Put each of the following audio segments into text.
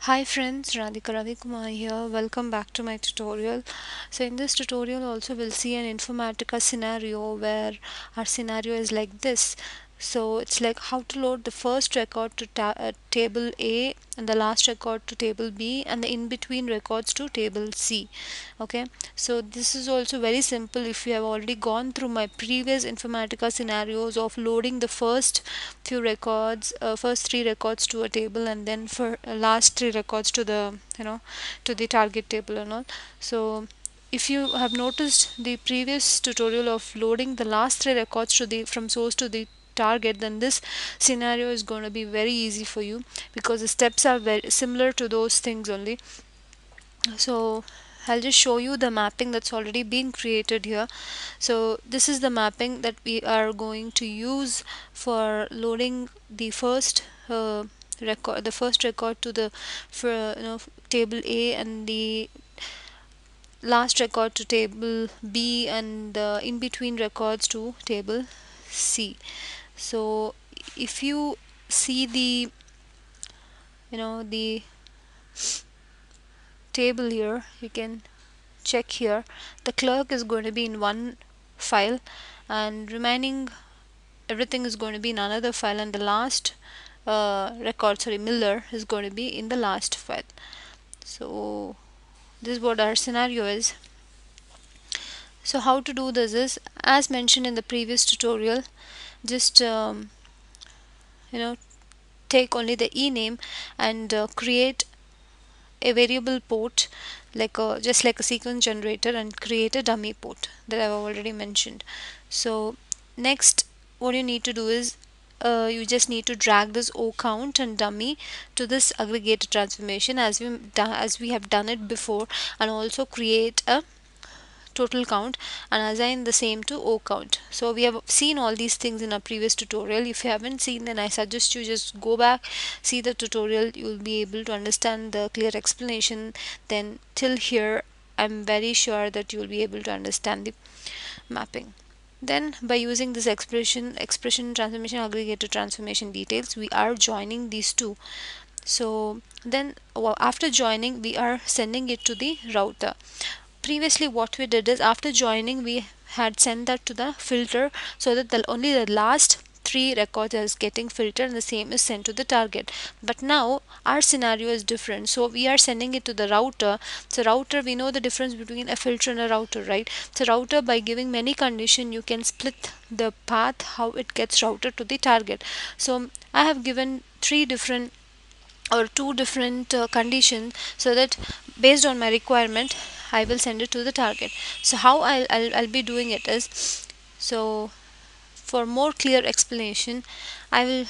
Hi friends, Radhika Ravikumar here. Welcome back to my tutorial. So in this tutorial also we'll see an Informatica scenario where our scenario is like this. So it's like how to load the first record to table A and the last record to table B and the in-between records to table C. Okay, so this is also very simple if you have already gone through my previous Informatica scenarios of loading the first few records, first three records to a table and then for last three records to the to the target table and all. So if you have noticed the previous tutorial of loading the last three records to the from source to the target, then this scenario is going to be very easy for you because the steps are very similar to those things only. So I'll just show you the mapping that's already been created here. So this is the mapping that we are going to use for loading the first record to the table A and the last record to table B and the in between records to table C. So if you see the table here, you can check here. The clerk is going to be in one file and remaining everything is going to be in another file, and the last Miller is going to be in the last file. So this is what our scenario is. So how to do this is, as mentioned in the previous tutorial, just you know take only the ename and create a variable port like just like a sequence generator and create a dummy port that I've already mentioned. So next what you need to do is you just need to drag this o count and dummy to this aggregator transformation as we have done it before, and also create a total count and assign the same to o count. So we have seen all these things in our previous tutorial. If you haven't seen, then I suggest you just go back, see the tutorial. You'll be able to understand the clear explanation. Then till here I'm very sure that you'll be able to understand the mapping. Then by using this expression transformation, aggregator transformation details, we are joining these two. So then after joining, we are sending it to the router. Previously what we did is, after joining, we had sent that to the filter so that only the last three records is getting filtered and the same is sent to the target. But now our scenario is different, so we are sending it to the router. So router, we know the difference between a filter and a router, right? So router, by giving many condition, you can split the path how it gets routed to the target. So I have given three different or two different conditions, so that based on my requirement I will send it to the target. So how I'll be doing it is, so for more clear explanation I will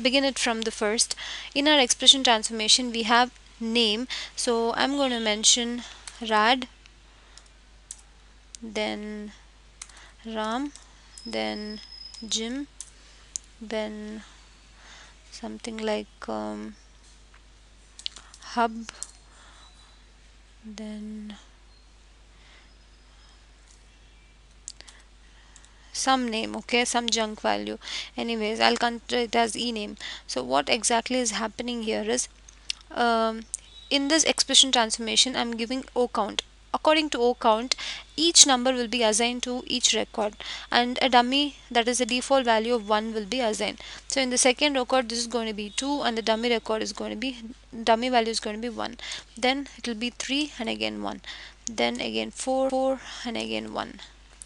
begin it from the first. In our expression transformation we have name, so I'm going to mention Rad, then Ram, then Jim, then something like hub, then some name, okay, some junk value. Anyways, I'll consider it as ename. So what exactly is happening here is, um, in this expression transformation I'm giving o count. According to o count, each number will be assigned to each record, and a dummy, that is a default value of 1, will be assigned. So in the second record this is going to be 2 and the dummy record is going to be, dummy value is going to be 1. Then it will be 3 and again 1, then again 4 and again 1,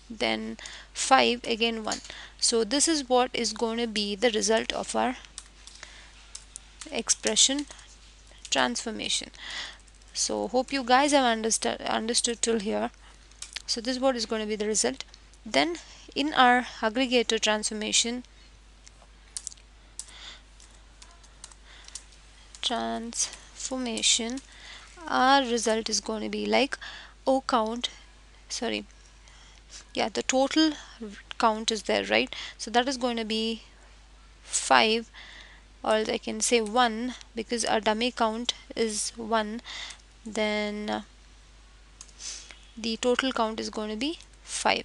then 5 again 1. So this is what is going to be the result of our expression transformation. So hope you guys have understood till here. So this is what is going to be the result. Then in our aggregator transformation, our result is going to be like o count, sorry, yeah, the total count is there, right? So that is going to be 5, or I can say 1 because our dummy count is 1. Then the total count is going to be 5.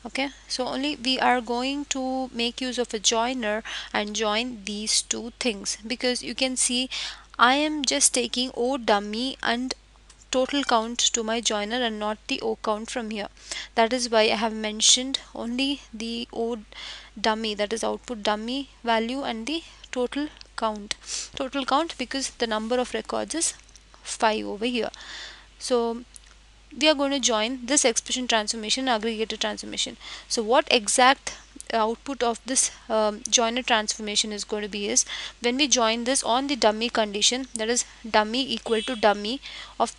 Okay, so only we are going to make use of a joiner and join these two things, because you can see I am just taking O dummy and total count to my joiner and not the O count from here. That is why I have mentioned only the O dummy, that is output dummy value, and the total count. Total count because the number of records is 5 over here. So we are going to join this expression transformation, aggregator transformation. So what exact output of this joiner transformation is going to be is, when we join this on the dummy condition, that is dummy equal to dummy of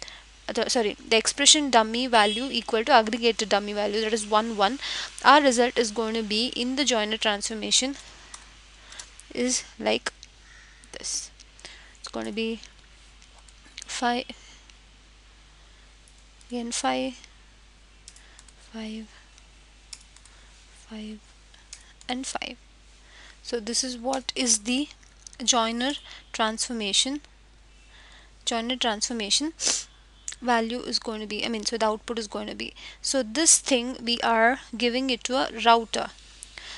the expression dummy value equal to aggregated dummy value, that is 1 1, our result is going to be in the joiner transformation is like this. It's going to be 5 again, 5 5 5 and 5. So this is what is the joiner transformation. Joiner transformation value is going to be, so the output is going to be, so this thing we are giving it to a router.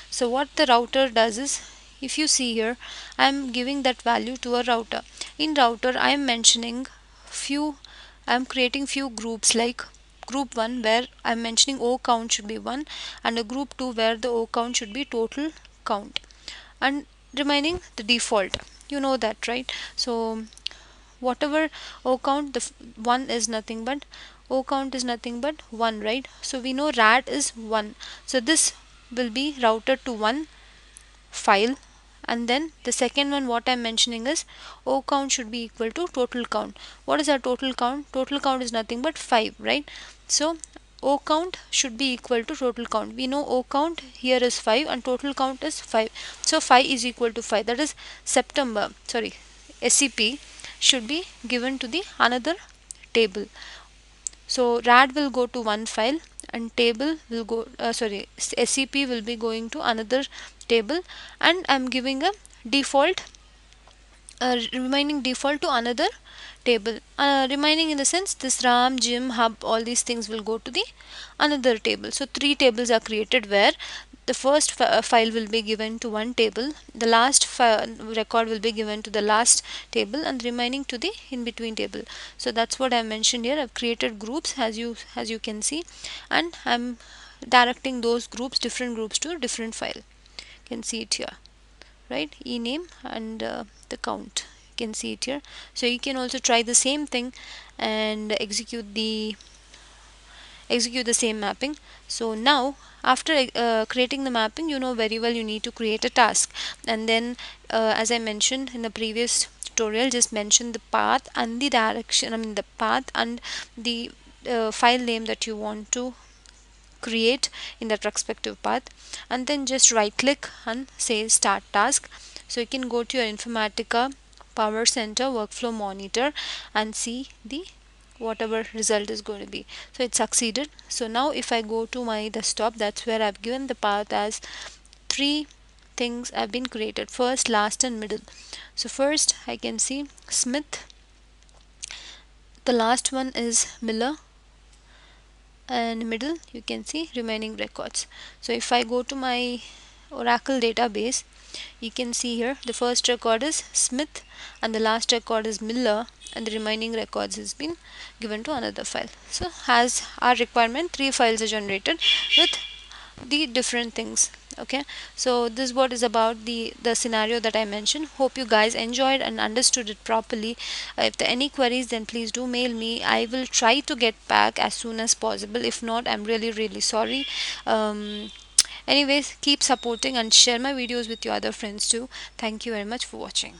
So what the router does is, if you see here, I am giving that value to a router. In router I am mentioning few, I am creating few groups, like group 1 where I am mentioning O count should be 1, and a group 2 where the O count should be total count, and remaining the default, you know that, right? So whatever O count, the 1 is nothing but O count is nothing but 1, right? So we know rad is 1, so this will be routed to 1 file. And then the second one what I'm mentioning is O count should be equal to total count. What is our total count? Total count is nothing but 5, right? So O count should be equal to total count. We know O count here is 5 and total count is 5, so 5 is equal to 5, that is SCP should be given to the another table. So rad will go to one file and table will go SCP will be going to another table, and I'm giving a default remaining default to another table, remaining in the sense this ram, gym, hub, all these things will go to the another table. So 3 tables are created where the first file will be given to one table, the last record will be given to the last table, and the remaining to the in between table. So that's what I mentioned here. I've created groups as you can see, and I'm directing those groups, different groups, to a different file. You can see it here, right? Ename and the count, you can see it here. So you can also try the same thing and execute the same mapping. So now after creating the mapping, you know very well you need to create a task, and then as I mentioned in the previous tutorial, just mention the path and the direction, the path and the file name that you want to create in that respective path, and then just right click and say start task. So you can go to your Informatica Power Center workflow monitor and see the whatever result is going to be. So it succeeded. So now if I go to my desktop, that's where I've given the path as 3 things have been created: first, last, and middle. So first I can see Smith, the last one is Miller, and middle you can see remaining records. So if I go to my Oracle database, you can see here the first record is Smith and the last record is Miller, and the remaining records has been given to another file. So as our requirement, 3 files are generated with the different things. Okay, so this is what is about the scenario that I mentioned. Hope you guys enjoyed and understood it properly. If there are any queries, then please do mail me. I will try to get back as soon as possible. If not, I'm really sorry. Anyways, keep supporting and share my videos with your other friends too. Thank you very much for watching.